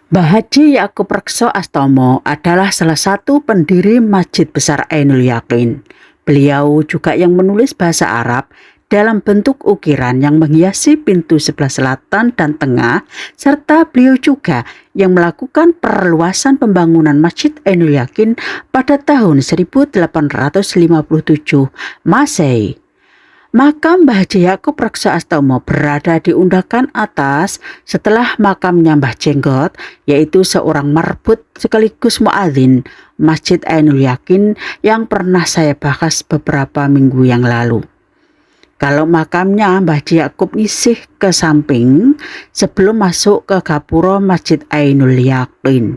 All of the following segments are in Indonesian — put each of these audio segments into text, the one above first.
Mbah Haji Yakub Rekso Astomo adalah salah satu pendiri Masjid Besar Ainul Yakin. Beliau juga yang menulis bahasa Arab dalam bentuk ukiran yang menghiasi pintu sebelah selatan dan tengah, serta beliau juga yang melakukan perluasan pembangunan Masjid Ainul Yakin pada tahun 1857 Masehi. Makam Mbah Haji Yakub Rekso Astomo berada di undakan atas setelah makamnya Mbah Jenggot, yaitu seorang marbut sekaligus muadzin Masjid Ainul Yakin yang pernah saya bahas beberapa minggu yang lalu. Kalau makamnya Mbah Haji Yakub isih ke samping sebelum masuk ke gapura Masjid Ainul Yakin.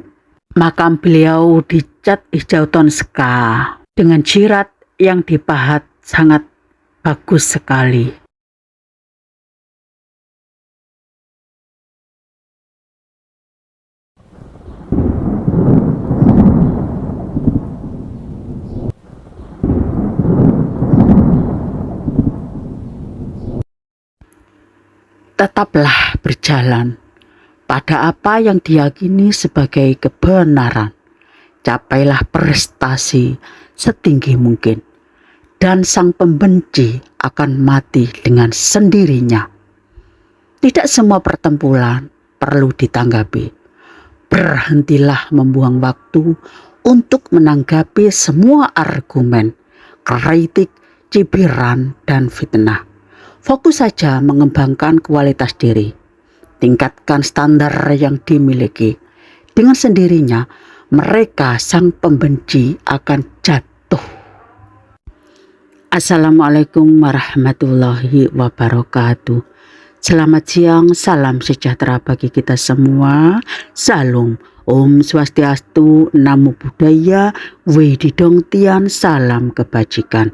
Makam beliau dicat hijau tonska dengan jirat yang dipahat sangat bagus sekali. Tetaplah berjalan pada apa yang diyakini sebagai kebenaran. Capailah prestasi setinggi mungkin, dan sang pembenci akan mati dengan sendirinya. Tidak semua pertempuran perlu ditanggapi. Berhentilah membuang waktu untuk menanggapi semua argumen, kritik, cibiran, dan fitnah. Fokus saja mengembangkan kualitas diri. Tingkatkan standar yang dimiliki. Dengan sendirinya, mereka sang pembenci akan jatuh. Assalamualaikum warahmatullahi wabarakatuh. Selamat siang, salam sejahtera bagi kita semua. Salam, Om Swastiastu, Namo Buddhaya, Wididong Tian, salam kebajikan.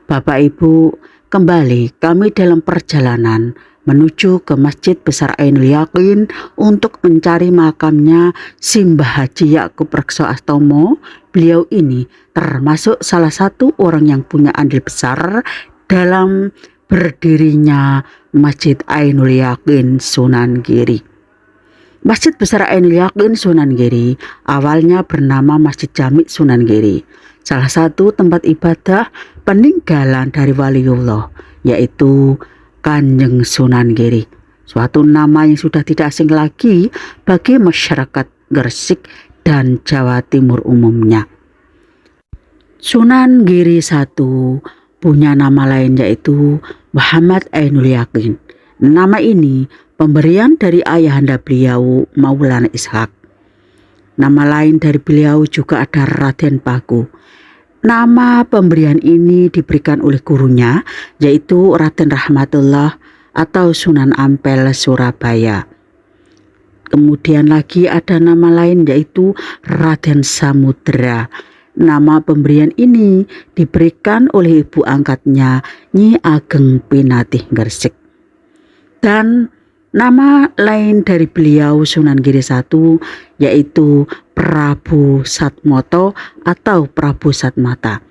Bapak Ibu, kembali kami dalam perjalanan menuju ke Masjid Besar Ainul Yakin untuk mencari makamnya Mbah Haji Yakub Rekso Astomo. Beliau ini termasuk salah satu orang yang punya andil besar dalam berdirinya Masjid Ainul Yakin Sunan Giri. Masjid Besar Ainul Yakin Sunan Giri awalnya bernama Masjid Jami Sunan Giri, salah satu tempat ibadah peninggalan dari waliullah, yaitu Kanjeng Sunan Giri. Suatu nama yang sudah tidak asing lagi bagi masyarakat Gresik dan Jawa Timur umumnya. Sunan Giri I punya nama lain yaitu Muhammad Ainul Yakin. Nama ini pemberian dari ayahanda beliau Maulana Ishak. Nama lain dari beliau juga ada Raden Paku. Nama pemberian ini diberikan oleh gurunya yaitu Raden Rahmatullah atau Sunan Ampel Surabaya. Kemudian lagi ada nama lain yaitu Raden Samudra. Nama pemberian ini diberikan oleh ibu angkatnya Nyi Ageng Pinatih Gresik. Dan nama lain dari beliau Sunan Giri I yaitu Prabu Satmoto atau Prabu Satmata.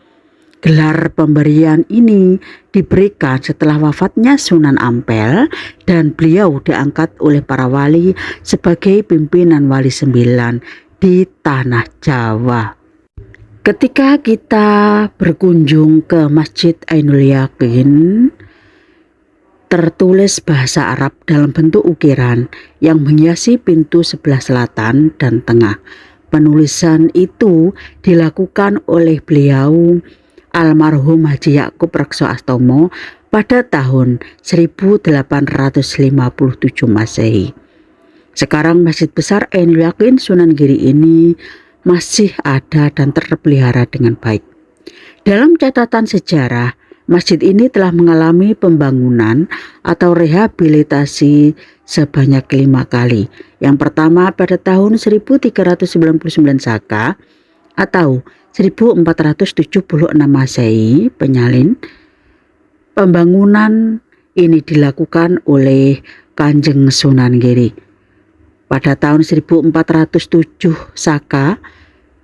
Gelar pemberian ini diberikan setelah wafatnya Sunan Ampel dan beliau diangkat oleh para wali sebagai pimpinan wali 9 di tanah Jawa. Ketika kita berkunjung ke Masjid Ainul Yakin, tertulis bahasa Arab dalam bentuk ukiran yang menghiasi pintu sebelah selatan dan tengah. Penulisan itu dilakukan oleh beliau almarhum Haji Yakub Rekso Astomo pada tahun 1857 Masehi. Sekarang Masjid Besar Ainul Yakin Sunan Giri ini masih ada dan terpelihara dengan baik. Dalam catatan sejarah, masjid ini telah mengalami pembangunan atau rehabilitasi sebanyak 5 kali. Yang pertama pada tahun 1399 Saka atau 1476 Masehi penyalin. Pembangunan ini dilakukan oleh Kanjeng Sunan Giri. Pada tahun 1407 Saka,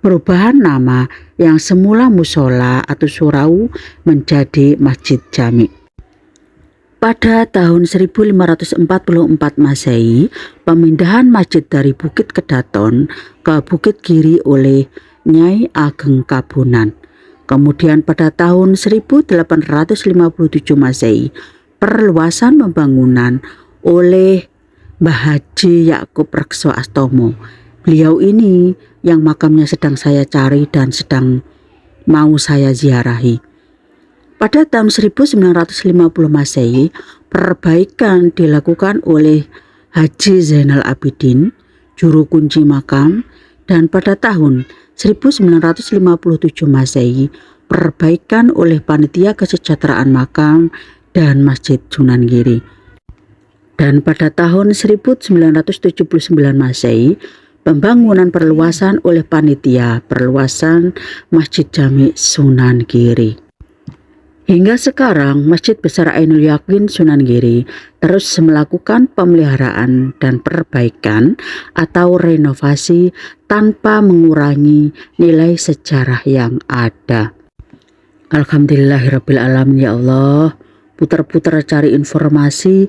perubahan nama yang semula musola atau surau menjadi Masjid Jami. Pada tahun 1544 Masehi, pemindahan masjid dari Bukit Kedaton ke Bukit Giri oleh Nyai Ageng Kabunan. Kemudian pada tahun 1857 Masehi, perluasan pembangunan oleh Mbah Haji Yakub Rekso Astomo. Beliau ini yang makamnya sedang saya cari dan sedang mau saya ziarahi. Pada tahun 1950 Masehi, perbaikan dilakukan oleh Haji Zainal Abidin, juru kunci makam, dan pada tahun 1957 Masehi, perbaikan oleh Panitia Kesejahteraan Makam dan Masjid Sunan Giri. Dan pada tahun 1979 Masehi, pembangunan perluasan oleh Panitia Perluasan Masjid Jami Sunan Giri. Hingga sekarang, Masjid Besar Ainul Yakin Sunan Giri terus melakukan pemeliharaan dan perbaikan atau renovasi tanpa mengurangi nilai sejarah yang ada. Alhamdulillahirrabbilalamin, ya Allah. Putar-putar cari informasi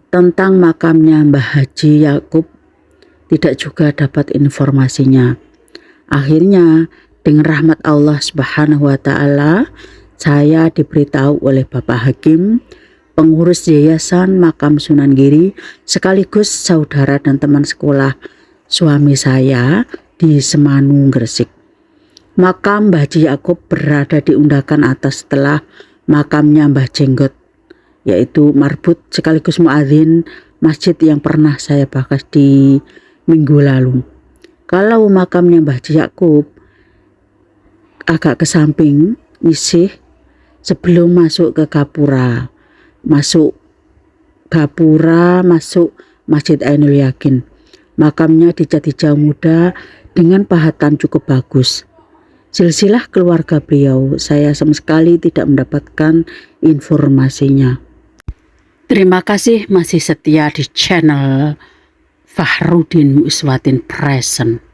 tentang makamnya Mbah Haji Yakub, tidak juga dapat informasinya. Akhirnya dengan rahmat Allah Subhanahu wa Ta'ala, saya diberitahu oleh Bapak Hakim, pengurus Yayasan Makam Sunan Giri, sekaligus saudara dan teman sekolah suami saya di Semanu, Gresik. Makam Mbah Haji Yakub berada di undakan atas setelah makamnya Mbah Jenggot, yaitu marbut sekaligus muadzin masjid yang pernah saya bahas di minggu lalu. Kalau makamnya Mbah Haji Yakub agak ke samping, isih sebelum masuk ke gapura, masuk Masjid Ainul Yakin. Makamnya dicat hijau muda dengan pahatan cukup bagus. Silsilah keluarga beliau saya sama sekali tidak mendapatkan informasinya. Terima kasih masih setia di channel Fahrudin Muiswatin Present.